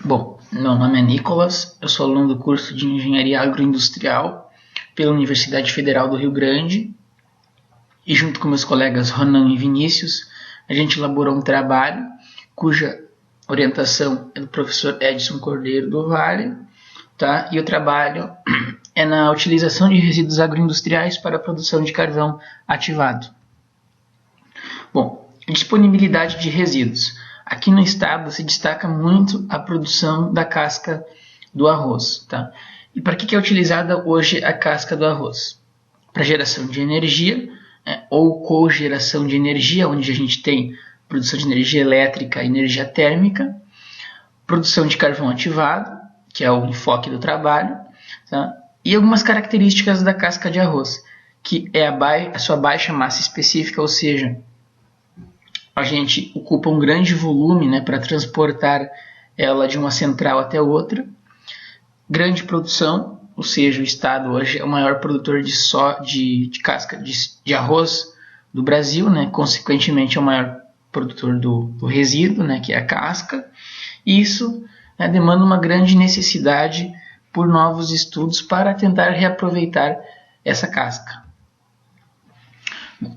Bom, meu nome é Nicolas, eu sou aluno do curso de Engenharia Agroindustrial pela Universidade Federal do Rio Grande e junto com meus colegas Ronan e Vinícius, a gente elaborou um trabalho cuja orientação é do professor Edson Cordeiro do Vale, tá? E o trabalho é na utilização de resíduos agroindustriais para a produção de carvão ativado. Bom, disponibilidade de resíduos. Aqui no estado se destaca muito a produção da casca do arroz. Tá? E para que é utilizada hoje a casca do arroz? Para geração de energia, ou cogeração de energia, onde a gente tem produção de energia elétrica e energia térmica, produção de carvão ativado, que é o enfoque do trabalho, tá? E algumas características da casca de arroz, que é a sua baixa massa específica, ou seja, a gente ocupa um grande volume, para transportar ela de uma central até outra. Grande produção, ou seja, o estado hoje é o maior produtor de casca de arroz do Brasil, consequentemente é o maior produtor do resíduo, que é a casca. E isso demanda uma grande necessidade por novos estudos para tentar reaproveitar essa casca.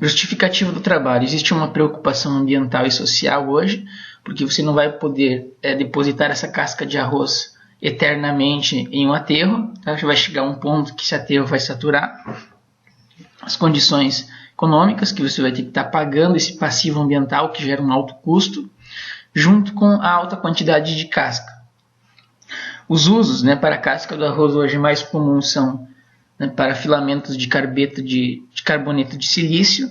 Justificativa do trabalho. Existe uma preocupação ambiental e social hoje, porque você não vai poder depositar essa casca de arroz eternamente em um aterro, tá? Vai chegar um ponto que esse aterro vai saturar. As condições econômicas, que você vai ter que estar pagando esse passivo ambiental, que gera um alto custo, junto com a alta quantidade de casca. Os usos para a casca do arroz hoje mais comuns são para filamentos de carbeto de carboneto de silício.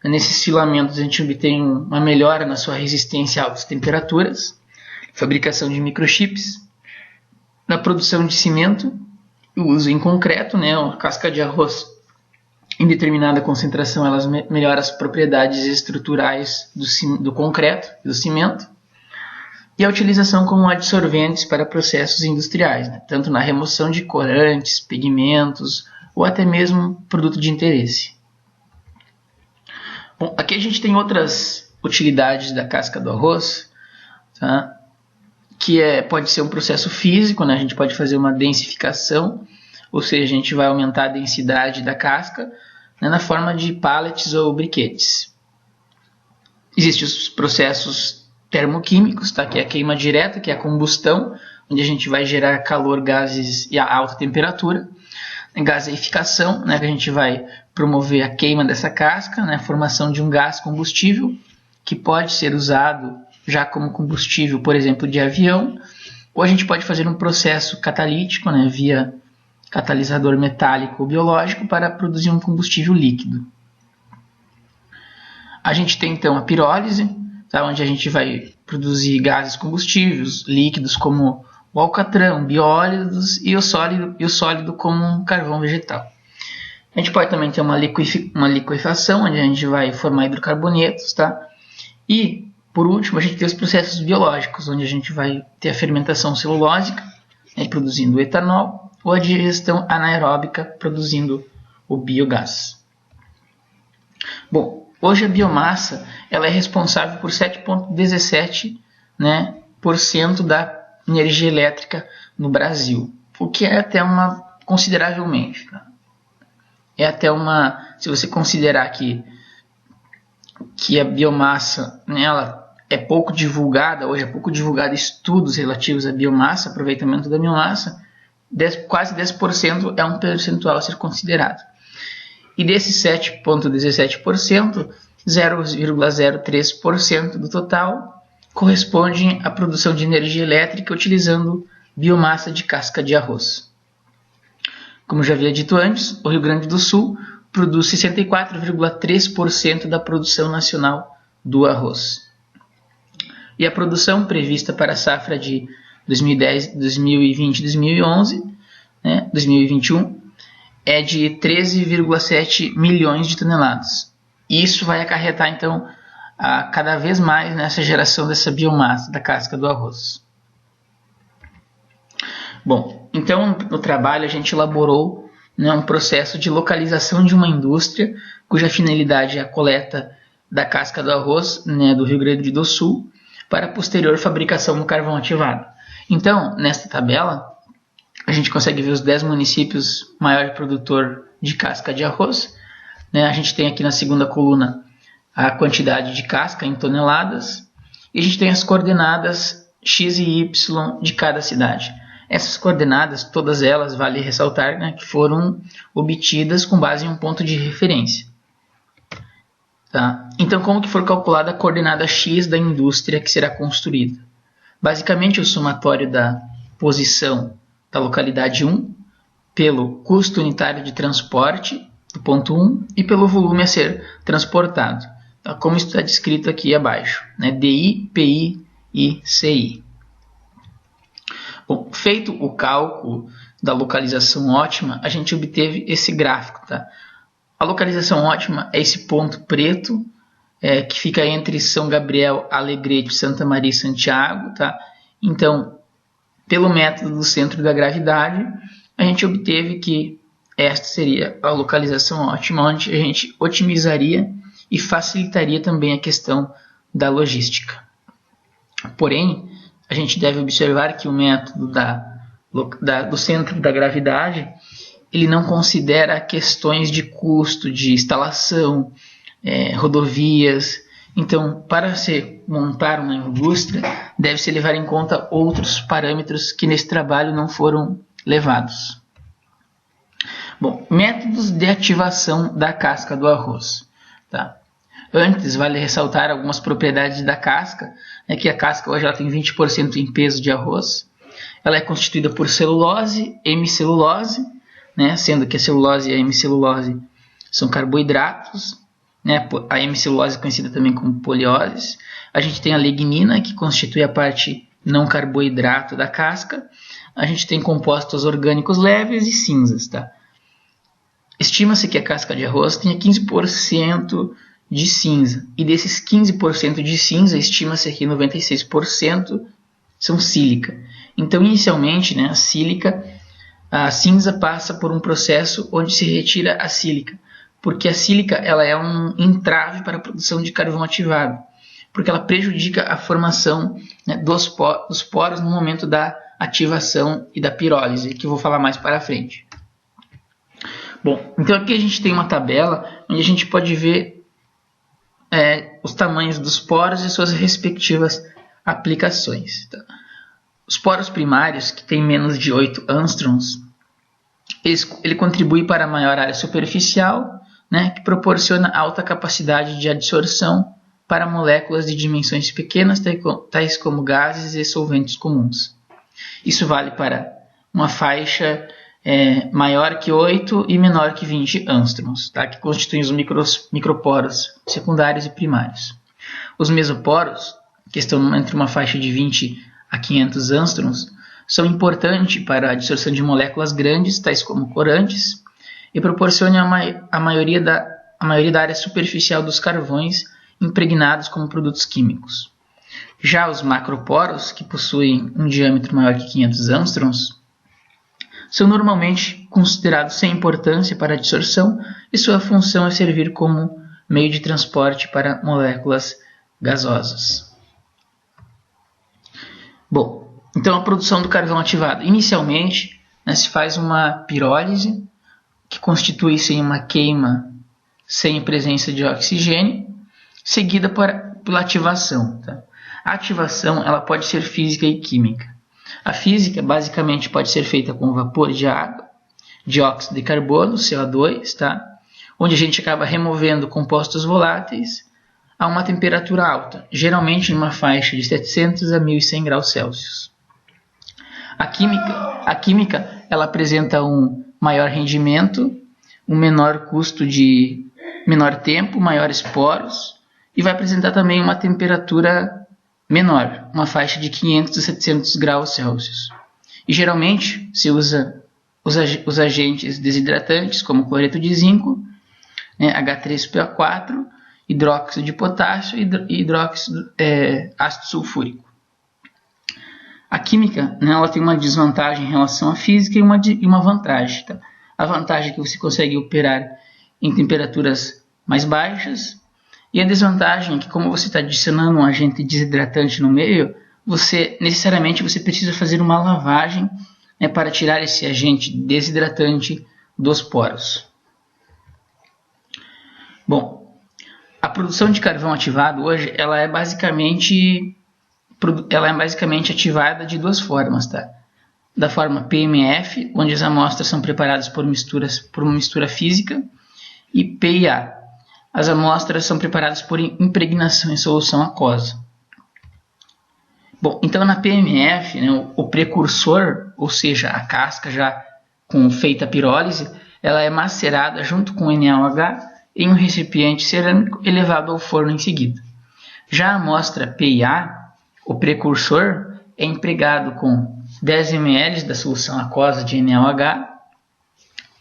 Nesses filamentos a gente obtém uma melhora na sua resistência a altas temperaturas, fabricação de microchips, na produção de cimento, o uso em concreto, a casca de arroz em determinada concentração elas melhora as propriedades estruturais do concreto e do cimento, e a utilização como adsorventes para processos industriais, tanto na remoção de corantes, pigmentos ou até mesmo produto de interesse. Bom, aqui a gente tem outras utilidades da casca do arroz, tá? Que pode ser um processo físico, a gente pode fazer uma densificação, ou seja, a gente vai aumentar a densidade da casca na forma de pallets ou briquetes. Existem os processos termoquímicos, tá? Que é a queima direta, que é a combustão, onde a gente vai gerar calor, gases e a alta temperatura. Gaseificação, que a gente vai promover a queima dessa casca, a formação de um gás combustível, que pode ser usado já como combustível, por exemplo, de avião, ou a gente pode fazer um processo catalítico, via catalisador metálico ou biológico, para produzir um combustível líquido. A gente tem então a pirólise, tá, onde a gente vai produzir gases combustíveis, líquidos como o alcatrão, biólidos e o sólido como um carvão vegetal. A gente pode também ter uma liquefação, onde a gente vai formar hidrocarbonetos, tá? E, por último, a gente tem os processos biológicos, onde a gente vai ter a fermentação celulósica, produzindo o etanol, ou a digestão anaeróbica, produzindo o biogás. Bom, hoje a biomassa ela é responsável por 7,17%, por cento da energia elétrica no Brasil, o que é até consideravelmente. Tá? Se você considerar que a biomassa ela é pouco divulgada, hoje é pouco divulgado estudos relativos à biomassa, aproveitamento da biomassa, quase 10% é um percentual a ser considerado. E desses 7,17%, 0,03% do total corresponde à produção de energia elétrica utilizando biomassa de casca de arroz. Como já havia dito antes, o Rio Grande do Sul produz 64,3% da produção nacional do arroz. E a produção prevista para a safra de 2020 e 2021 é de 13,7 milhões de toneladas. Isso vai acarretar, então, cada vez mais nessa geração dessa biomassa da casca do arroz. Bom, então no trabalho a gente elaborou um processo de localização de uma indústria cuja finalidade é a coleta da casca do arroz do Rio Grande do Sul para a posterior fabricação do carvão ativado. Então, nesta tabela, a gente consegue ver os 10 municípios maior produtor de casca de arroz. A gente tem aqui na segunda coluna a quantidade de casca em toneladas, e a gente tem as coordenadas X e Y de cada cidade. Essas coordenadas, todas elas, vale ressaltar, que foram obtidas com base em um ponto de referência. Tá? Então, como que for calculada a coordenada X da indústria que será construída? Basicamente, o somatório da posição da localidade 1 pelo custo unitário de transporte do ponto 1 e pelo volume a ser transportado, tá? Como está descrito aqui abaixo, DI, PI e CI. Bom, feito o cálculo da localização ótima, a gente obteve esse gráfico. Tá? A localização ótima é esse ponto preto que fica entre São Gabriel, Alegrete, Santa Maria e Santiago. Tá? Então, pelo método do centro da gravidade, a gente obteve que esta seria a localização ótima, onde a gente otimizaria e facilitaria também a questão da logística. Porém, a gente deve observar que o método do centro da gravidade ele não considera questões de custo, de instalação, rodovias. Então, para se montar uma indústria, deve-se levar em conta outros parâmetros que nesse trabalho não foram levados. Bom, métodos de ativação da casca do arroz. Tá? Antes, vale ressaltar algumas propriedades da casca, que a casca hoje ela tem 20% em peso de arroz. Ela é constituída por celulose, hemicelulose, sendo que a celulose e a hemicelulose são carboidratos. A hemicelulose é conhecida também como polioses. A gente tem a lignina, que constitui a parte não carboidrato da casca. A gente tem compostos orgânicos leves e cinzas. Tá? Estima-se que a casca de arroz tenha 15% de cinza. E desses 15% de cinza, estima-se que 96% são sílica. Então, inicialmente, a cinza passa por um processo onde se retira a sílica. Porque a sílica ela é um entrave para a produção de carvão ativado. Porque ela prejudica a formação dos poros no momento da ativação e da pirólise, que eu vou falar mais para frente. Bom, então aqui a gente tem uma tabela onde a gente pode ver os tamanhos dos poros e suas respectivas aplicações. Tá? Os poros primários, que têm menos de 8 angstroms, ele contribui para a maior área superficial, que proporciona alta capacidade de adsorção para moléculas de dimensões pequenas, tais como gases e solventes comuns. Isso vale para uma faixa maior que 8 e menor que 20 angstroms, tá? Que constituem os microporos secundários e primários. Os mesoporos, que estão entre uma faixa de 20 a 500 angstroms, são importantes para a adsorção de moléculas grandes, tais como corantes, e proporcionam a maioria da área superficial dos carvões impregnados como produtos químicos. Já os macroporos, que possuem um diâmetro maior que 500 angstroms, são normalmente considerados sem importância para a adsorção e sua função é servir como meio de transporte para moléculas gasosas. Bom, então a produção do carvão ativado. Inicialmente, se faz uma pirólise, que constitui-se em uma queima sem presença de oxigênio, seguida pela ativação. Tá? A ativação ela pode ser física e química. A física basicamente pode ser feita com vapor de água, dióxido de carbono, CO2, tá? Onde a gente acaba removendo compostos voláteis a uma temperatura alta, geralmente em uma faixa de 700 a 1100 graus Celsius. A química ela apresenta um maior rendimento, um menor custo de menor tempo, maiores poros, e vai apresentar também uma temperatura menor, uma faixa de 500 a 700 graus Celsius. E geralmente se usa os agentes desidratantes, como cloreto de zinco, H3PO4, hidróxido de potássio e ácido sulfúrico. A química ela tem uma desvantagem em relação à física e uma vantagem. Tá? A vantagem é que você consegue operar em temperaturas mais baixas, e a desvantagem é que, como você está adicionando um agente desidratante no meio, necessariamente você precisa fazer uma lavagem, né, para tirar esse agente desidratante dos poros. Bom, a produção de carvão ativado hoje ela é basicamente ativada de duas formas, tá? Da forma PMF, onde as amostras são preparadas por uma mistura física, e PIA, as amostras são preparadas por impregnação em solução aquosa. Bom, então na PMF, né, o precursor, ou seja, a casca já feita a pirólise, ela é macerada junto com NaOH em um recipiente cerâmico e levado ao forno em seguida. Já a amostra PIA, o precursor, é empregado com 10 ml da solução aquosa de NaOH,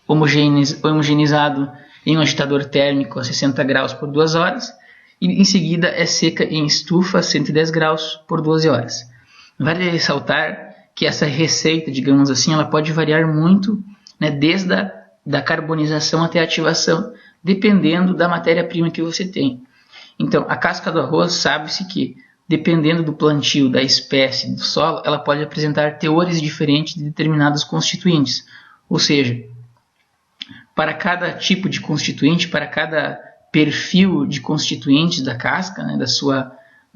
homogeneizado em um agitador térmico a 60 graus por 2 horas, e em seguida é seca em estufa a 110 graus por 12 horas. Vale ressaltar que essa receita, digamos assim, ela pode variar muito, né, desde da carbonização até a ativação, dependendo da matéria-prima que você tem. Então, a casca do arroz, sabe-se que, dependendo do plantio, da espécie, do solo, ela pode apresentar teores diferentes de determinados constituintes. Ou seja, para cada tipo de constituinte, para cada perfil de constituintes da casca, né, da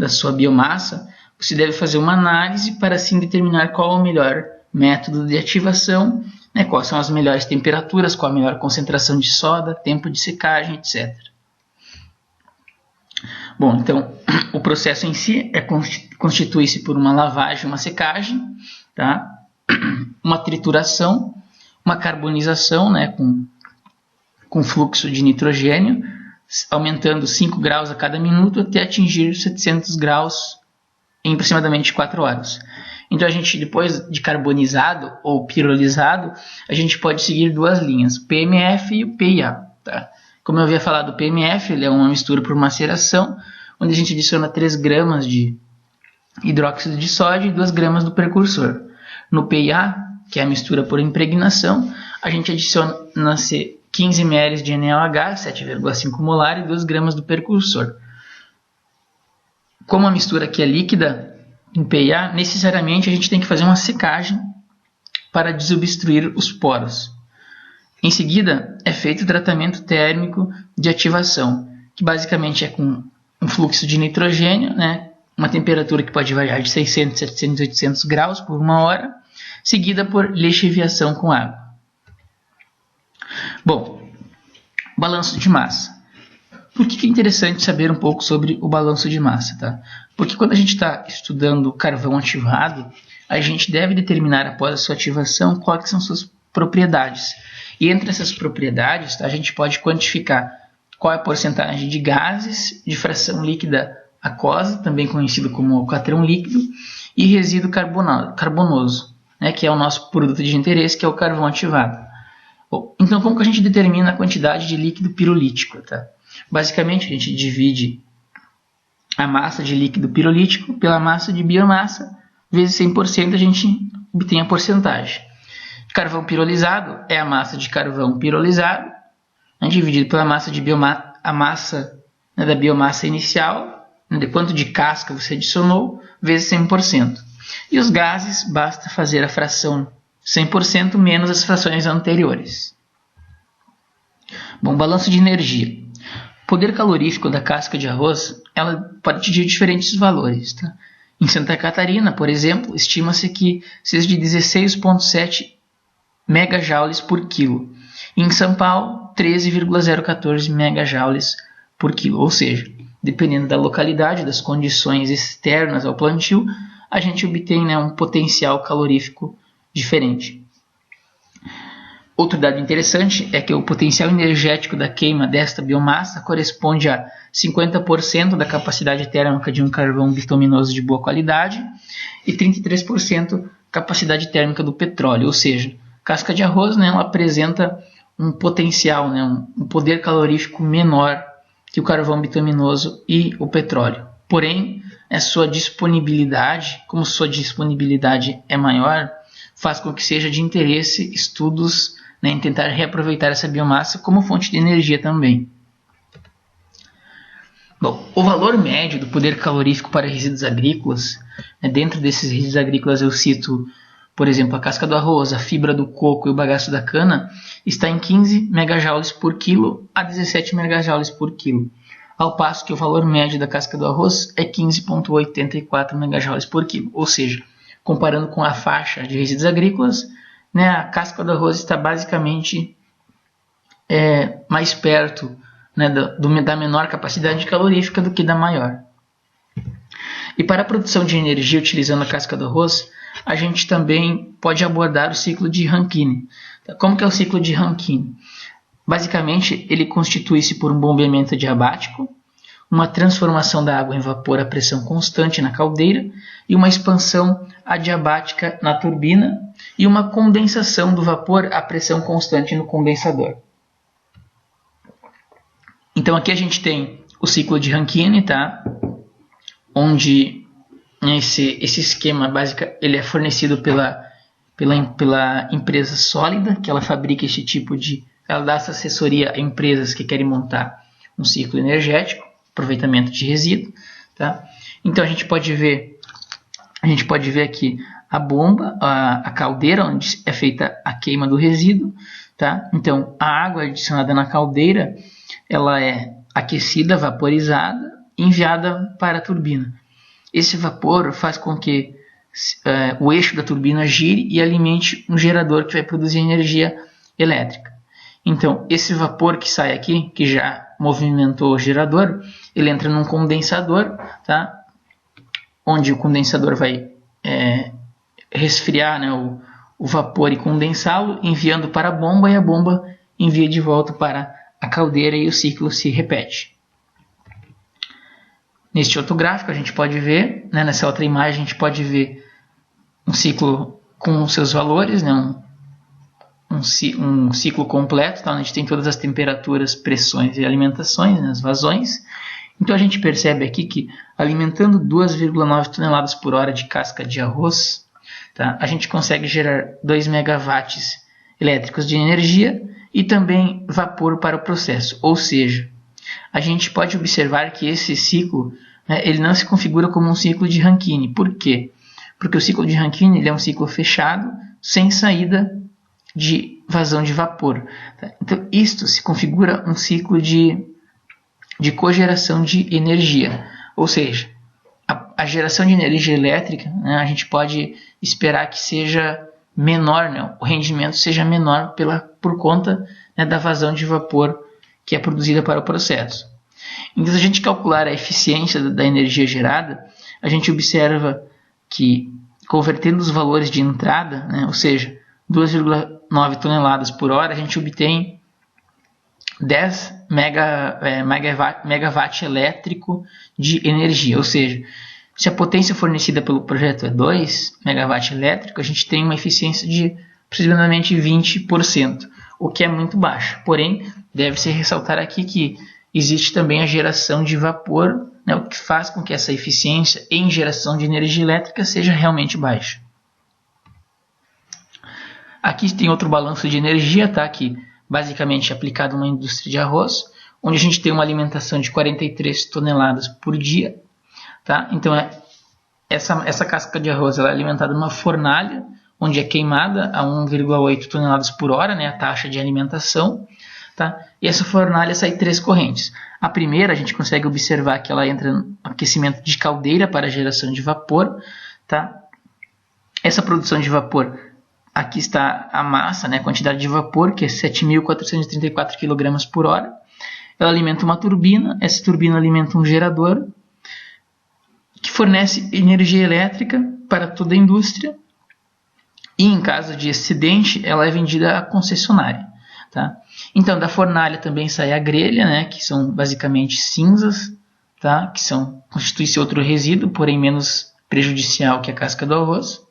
sua biomassa, você deve fazer uma análise para assim determinar qual é o melhor método de ativação, né, quais são as melhores temperaturas, qual a melhor concentração de soda, tempo de secagem, etc. Bom, então, o processo em si constitui-se por uma lavagem, uma secagem, tá? Uma trituração, uma carbonização, né, com fluxo de nitrogênio, aumentando 5 graus a cada minuto até atingir 700 graus em aproximadamente 4 horas. Então, a gente, depois de carbonizado ou pirolizado, a gente pode seguir duas linhas, o PMF e o PIA. Tá? Como eu havia falado, o PMF ele é uma mistura por maceração, onde a gente adiciona 3 gramas de hidróxido de sódio e 2 gramas do precursor. No PIA, que é a mistura por impregnação, a gente adiciona 15 ml de NaOH, 7,5 molar e 2 gramas do precursor. Como a mistura aqui é líquida, em PIA, necessariamente a gente tem que fazer uma secagem para desobstruir os poros. Em seguida, é feito o tratamento térmico de ativação, que basicamente é com um fluxo de nitrogênio, né, uma temperatura que pode variar de 600, 700, 800 graus por 1 hora, seguida por lixiviação com água. Bom, balanço de massa. Por que é interessante saber um pouco sobre o balanço de massa? Tá? Porque quando a gente está estudando carvão ativado, a gente deve determinar após a sua ativação quais são suas propriedades. E entre essas propriedades, tá, a gente pode quantificar qual é a porcentagem de gases, de fração líquida aquosa, também conhecido como alcatrão líquido, e resíduo carbonoso, né, que é o nosso produto de interesse, que é o carvão ativado. Bom, então, como que a gente determina a quantidade de líquido pirolítico? Tá? Basicamente, a gente divide a massa de líquido pirolítico pela massa de biomassa, vezes 100%, a gente obtém a porcentagem. Carvão pirolizado é a massa de carvão pirolizado, né, dividido pela massa de a massa, né, da biomassa inicial, né, de quanto de casca você adicionou, vezes 100%. E os gases, basta fazer a fração 100% menos as frações anteriores. Bom, balanço de energia. O poder calorífico da casca de arroz ela pode atingir diferentes valores. Tá? Em Santa Catarina, por exemplo, estima-se que seja de 16,7 megajoules por quilo. E em São Paulo, 13,014 megajoules por quilo. Ou seja, dependendo da localidade, das condições externas ao plantio, a gente obtém, né, um potencial calorífico diferente. Outro dado interessante é que o potencial energético da queima desta biomassa corresponde a 50% da capacidade térmica de um carvão bituminoso de boa qualidade e 33% capacidade térmica do petróleo, ou seja, casca de arroz, né, ela apresenta um potencial, né, um poder calorífico menor que o carvão bituminoso e o petróleo. Porém, a sua disponibilidade, como sua disponibilidade é maior, faz com que seja de interesse estudos, né, em tentar reaproveitar essa biomassa como fonte de energia também. Bom, o valor médio do poder calorífico para resíduos agrícolas, né, dentro desses resíduos agrícolas eu cito, por exemplo, a casca do arroz, a fibra do coco e o bagaço da cana, está em 15 megajoules por quilo a 17 megajoules por quilo, ao passo que o valor médio da casca do arroz é 15,84 megajoules por quilo, ou seja, comparando com a faixa de resíduos agrícolas, né, a casca do arroz está basicamente mais perto, né, da menor capacidade calorífica do que da maior. E para a produção de energia utilizando a casca do arroz, a gente também pode abordar o ciclo de Rankine. Como que é o ciclo de Rankine? Basicamente, ele constitui-se por um bombeamento adiabático, uma transformação da água em vapor a pressão constante na caldeira e uma expansão adiabática na turbina e uma condensação do vapor a pressão constante no condensador. Então aqui a gente tem o ciclo de Rankine, tá? Onde esse esquema básico ele é fornecido pela empresa sólida, que ela fabrica esse tipo de... Ela dá essa assessoria a empresas que querem montar um ciclo energético, aproveitamento de resíduo, tá? Então a gente pode ver aqui a bomba, a caldeira onde é feita a queima do resíduo, tá? Então a água adicionada na caldeira ela é aquecida, vaporizada e enviada para a turbina. Esse vapor faz com que o eixo da turbina gire e alimente um gerador que vai produzir energia elétrica. Então, esse vapor que sai aqui, que já movimentou o gerador, ele entra num condensador, tá? Onde o condensador vai resfriar, né, o vapor e condensá-lo, enviando para a bomba, e a bomba envia de volta para a caldeira e o ciclo se repete. Neste outro gráfico a gente pode ver, né, nessa outra imagem a gente pode ver um ciclo com seus valores, né, um ciclo completo, tá, onde a gente tem todas as temperaturas, pressões e alimentações, né, as vazões. Então a gente percebe aqui que alimentando 2,9 toneladas por hora de casca de arroz, tá, a gente consegue gerar 2 megawatts elétricos de energia e também vapor para o processo. Ou seja, a gente pode observar que esse ciclo, né, ele não se configura como um ciclo de Rankine. Por quê? Porque o ciclo de Rankine ele é um ciclo fechado, sem saída de vazão de vapor. Tá? Então, isto se configura um ciclo de cogeração de energia. Ou seja, a geração de energia elétrica, né, a gente pode esperar que seja menor, né, o rendimento seja menor por conta, né, da vazão de vapor que é produzida para o processo. Então, se a gente calcular a eficiência da energia gerada, a gente observa que, convertendo os valores de entrada, né, ou seja, 2,9 toneladas por hora, a gente obtém 10 megawatt elétrico de energia. Ou seja, se a potência fornecida pelo projeto é 2 megawatt elétrico, a gente tem uma eficiência de aproximadamente 20%, o que é muito baixo. Porém, deve-se ressaltar aqui que existe também a geração de vapor, né, o que faz com que essa eficiência em geração de energia elétrica seja realmente baixa. Aqui tem outro balanço de energia, tá? Que basicamente é aplicado numa indústria de arroz, onde a gente tem uma alimentação de 43 toneladas por dia. Tá? Então, essa casca de arroz ela é alimentada numa fornalha, onde é queimada a 1,8 toneladas por hora, né, a taxa de alimentação. Tá? E essa fornalha sai 3 correntes. A primeira, a gente consegue observar que ela entra no aquecimento de caldeira para a geração de vapor. Tá? Essa produção de vapor, aqui está a massa, né, a quantidade de vapor, que é 7.434 kg por hora. Ela alimenta uma turbina, essa turbina alimenta um gerador, que fornece energia elétrica para toda a indústria, e em caso de excedente, ela é vendida à concessionária. Tá? Então, da fornalha também sai a grelha, né, que são basicamente cinzas, tá? Que constitui-se outro resíduo, porém menos prejudicial que a casca do arroz.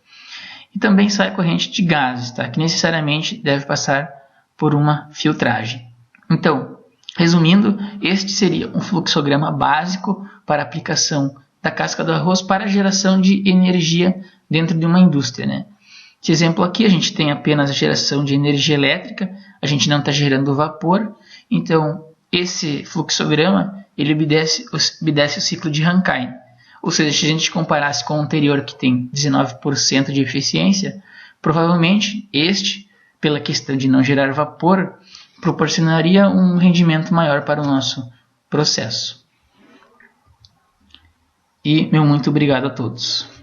E também sai a corrente de gases, tá? Que necessariamente deve passar por uma filtragem. Então, resumindo, este seria um fluxograma básico para a aplicação da casca do arroz para a geração de energia dentro de uma indústria, né? Esse exemplo aqui a gente tem apenas a geração de energia elétrica, a gente não está gerando vapor, então esse fluxograma ele obedece o ciclo de Rankine. Ou seja, se a gente comparasse com o anterior, que tem 19% de eficiência, provavelmente este, pela questão de não gerar vapor, proporcionaria um rendimento maior para o nosso processo. E meu muito obrigado a todos.